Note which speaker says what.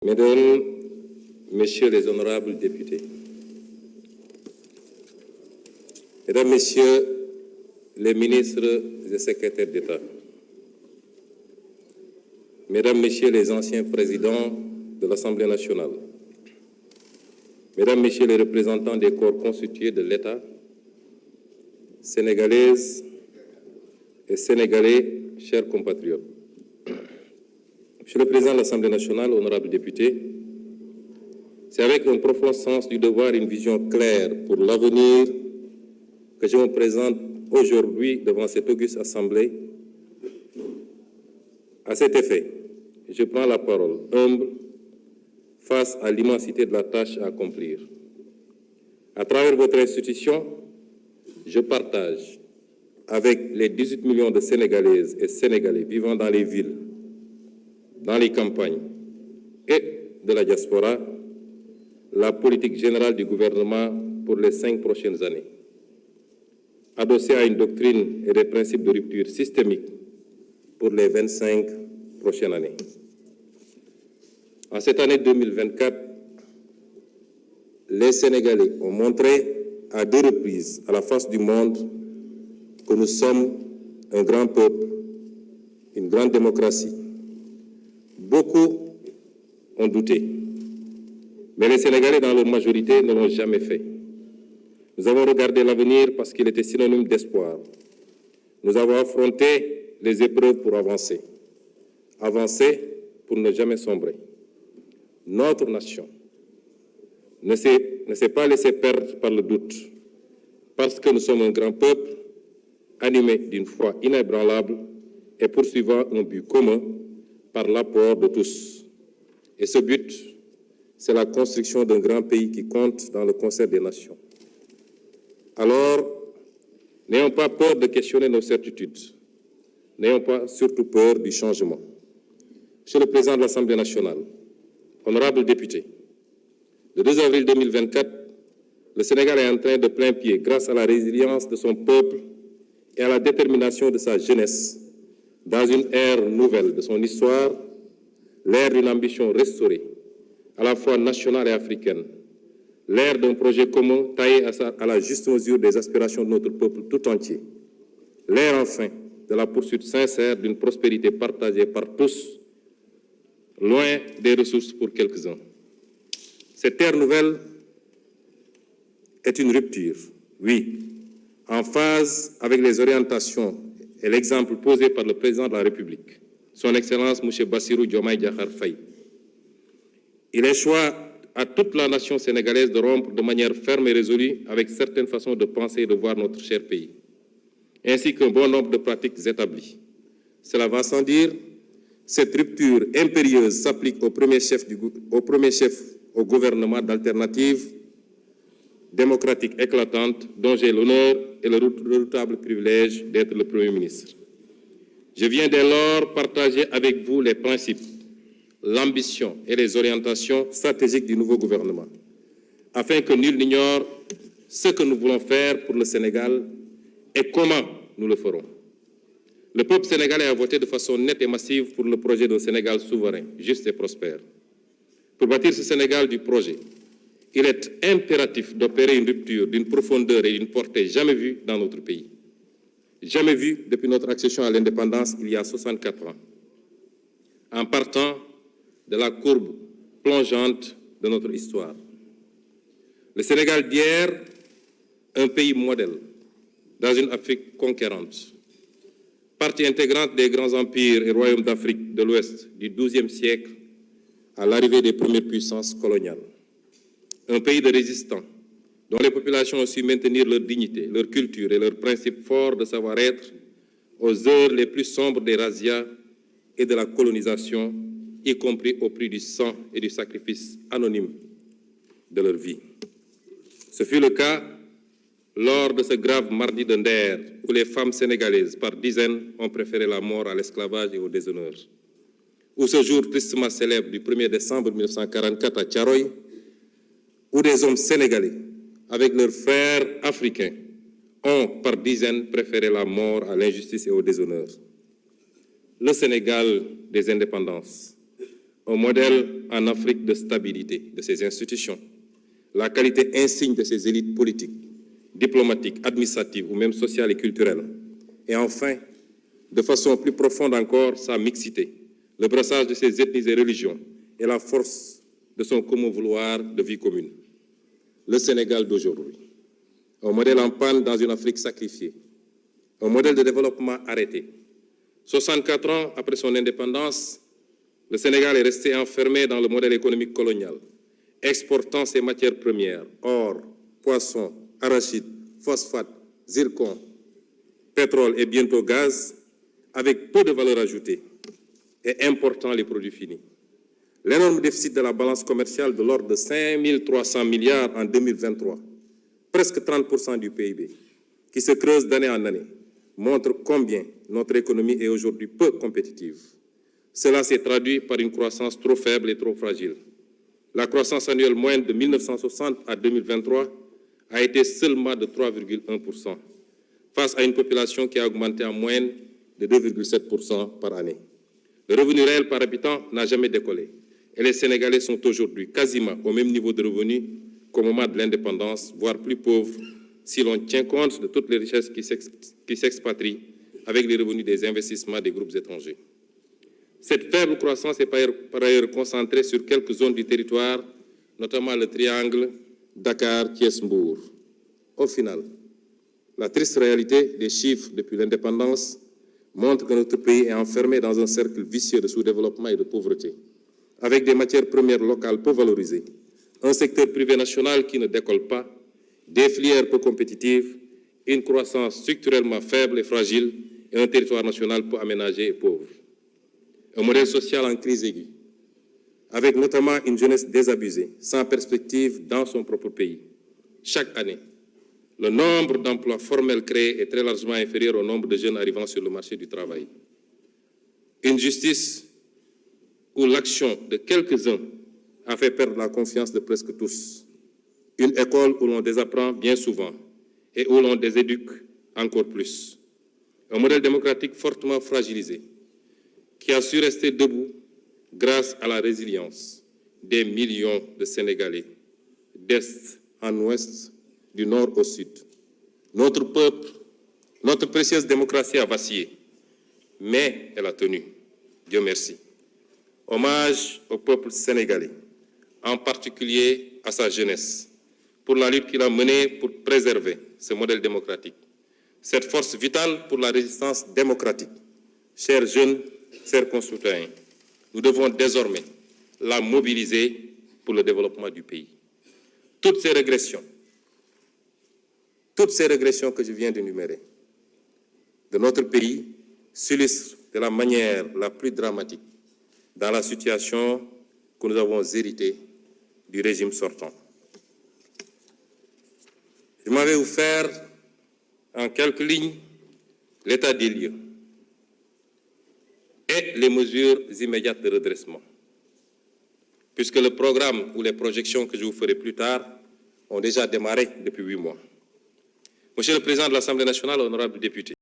Speaker 1: Mesdames, Messieurs les honorables députés, Mesdames, Messieurs les ministres et secrétaires d'État, Mesdames, Messieurs les anciens présidents de l'Assemblée nationale, Mesdames, Messieurs les représentants des corps constitués de l'État, Sénégalaises et Sénégalais, chers compatriotes. Monsieur le Président de l'Assemblée nationale, honorables députés, c'est avec un profond sens du devoir et une vision claire pour l'avenir que je me présente aujourd'hui devant cette auguste Assemblée. À cet effet, je prends la parole humble face à l'immensité de la tâche à accomplir. À travers votre institution, je partage avec les 18 millions de Sénégalaises et Sénégalais vivant dans les villes, dans les campagnes et de la diaspora, la politique générale du gouvernement pour les 5 prochaines années, adossée à une doctrine et des principes de rupture systémique pour les 25 prochaines années. En cette année 2024, les Sénégalais ont montré à 2 reprises à la face du monde que nous sommes un grand peuple, une grande démocratie. Beaucoup ont douté, mais les Sénégalais dans leur majorité ne l'ont jamais fait. Nous avons regardé l'avenir parce qu'il était synonyme d'espoir. Nous avons affronté les épreuves pour avancer. Avancer pour ne jamais sombrer. Notre nation ne s'est pas laissée perdre par le doute, parce que nous sommes un grand peuple, animé d'une foi inébranlable et poursuivant un but commun par l'apport de tous. Et ce but, c'est la construction d'un grand pays qui compte dans le concert des nations. Alors, n'ayons pas peur de questionner nos certitudes. N'ayons pas surtout peur du changement. Monsieur le Président de l'Assemblée nationale, honorables députés, le 2 avril 2024, le Sénégal est en train de plein pied, grâce à la résilience de son peuple et à la détermination de sa jeunesse, dans une ère nouvelle de son histoire, l'ère d'une ambition restaurée, à la fois nationale et africaine, l'ère d'un projet commun taillé à la juste mesure des aspirations de notre peuple tout entier, l'ère enfin de la poursuite sincère d'une prospérité partagée par tous, loin des ressources pour quelques-uns. Cette ère nouvelle est une rupture, oui, en phase avec les orientations et l'exemple posé par le président de la République, son Excellence M. Bassirou Diomaye Diakhar Faye. Il échoit à toute la nation sénégalaise de rompre de manière ferme et résolue avec certaines façons de penser et de voir notre cher pays, ainsi qu'un bon nombre de pratiques établies. Cela va sans dire, cette rupture impérieuse s'applique au premier chef au gouvernement d'alternative démocratique éclatante dont j'ai l'honneur et le redoutable privilège d'être le Premier ministre. Je viens dès lors partager avec vous les principes, l'ambition et les orientations stratégiques du nouveau gouvernement, afin que nul n'ignore ce que nous voulons faire pour le Sénégal et comment nous le ferons. Le peuple sénégalais a voté de façon nette et massive pour le projet d'un Sénégal souverain, juste et prospère. Pour bâtir ce Sénégal du projet, il est impératif d'opérer une rupture d'une profondeur et d'une portée jamais vue dans notre pays. Jamais vue depuis notre accession à l'indépendance il y a 64 ans. En partant de la courbe plongeante de notre histoire. Le Sénégal d'hier, un pays modèle dans une Afrique conquérante, partie intégrante des grands empires et royaumes d'Afrique de l'Ouest du XIIe siècle à l'arrivée des premières puissances coloniales. Un pays de résistants, dont les populations ont su maintenir leur dignité, leur culture et leurs principes forts de savoir-être aux heures les plus sombres des razzias et de la colonisation, y compris au prix du sang et du sacrifice anonyme de leur vie. Ce fut le cas lors de ce grave mardi de Nder, où les femmes sénégalaises, par dizaines, ont préféré la mort à l'esclavage et au déshonneur. Ou ce jour tristement célèbre du 1er décembre 1944 à Thiaroye, où des hommes sénégalais, avec leurs frères africains, ont par dizaines préféré la mort à l'injustice et au déshonneur. Le Sénégal des indépendances, un modèle en Afrique de stabilité de ses institutions, la qualité insigne de ses élites politiques, diplomatiques, administratives ou même sociales et culturelles. Et enfin, de façon plus profonde encore, sa mixité, le brassage de ses ethnies et religions et la force de son commun vouloir de vie commune. Le Sénégal d'aujourd'hui, un modèle en panne dans une Afrique sacrifiée, un modèle de développement arrêté. 64 ans après son indépendance, le Sénégal est resté enfermé dans le modèle économique colonial, exportant ses matières premières, or, poissons, arachides, phosphate, zircon, pétrole et bientôt gaz, avec peu de valeur ajoutée et important les produits finis. L'énorme déficit de la balance commerciale de l'ordre de 5 300 milliards en 2023, presque 30% du PIB, qui se creuse d'année en année, montre combien notre économie est aujourd'hui peu compétitive. Cela s'est traduit par une croissance trop faible et trop fragile. La croissance annuelle moyenne de 1960 à 2023 a été seulement de 3,1%, face à une population qui a augmenté en moyenne de 2,7% par année. Le revenu réel par habitant n'a jamais décollé et les Sénégalais sont aujourd'hui quasiment au même niveau de revenus qu'au moment de l'indépendance, voire plus pauvres si l'on tient compte de toutes les richesses qui s'expatrient avec les revenus des investissements des groupes étrangers. Cette faible croissance est par ailleurs concentrée sur quelques zones du territoire, notamment le triangle Dakar-Thiès-Mbour. Au final, la triste réalité des chiffres depuis l'indépendance montre que notre pays est enfermé dans un cercle vicieux de sous-développement et de pauvreté, avec des matières premières locales peu valorisées, un secteur privé national qui ne décolle pas, des filières peu compétitives, une croissance structurellement faible et fragile et un territoire national peu aménagé et pauvre. Un modèle social en crise aiguë, avec notamment une jeunesse désabusée, sans perspective dans son propre pays. Chaque année, le nombre d'emplois formels créés est très largement inférieur au nombre de jeunes arrivant sur le marché du travail. Une justice où l'action de quelques-uns a fait perdre la confiance de presque tous. Une école où l'on désapprend bien souvent et où l'on déséduque encore plus. Un modèle démocratique fortement fragilisé qui a su rester debout grâce à la résilience des millions de Sénégalais, d'Est en Ouest, du Nord au Sud. Notre peuple, notre précieuse démocratie a vacillé, mais elle a tenu. Dieu merci. Hommage au peuple sénégalais, en particulier à sa jeunesse, pour la lutte qu'il a menée pour préserver ce modèle démocratique, cette force vitale pour la résistance démocratique. Chers jeunes, chers concitoyens, nous devons désormais la mobiliser pour le développement du pays. Toutes ces régressions que je viens d'énumérer de notre pays s'illustrent de la manière la plus dramatique dans la situation que nous avons héritée du régime sortant. Je m'en vais vous faire en quelques lignes l'état des lieux et les mesures immédiates de redressement, puisque le programme ou les projections que je vous ferai plus tard ont déjà démarré depuis 8 mois. Monsieur le Président de l'Assemblée nationale, honorables députés,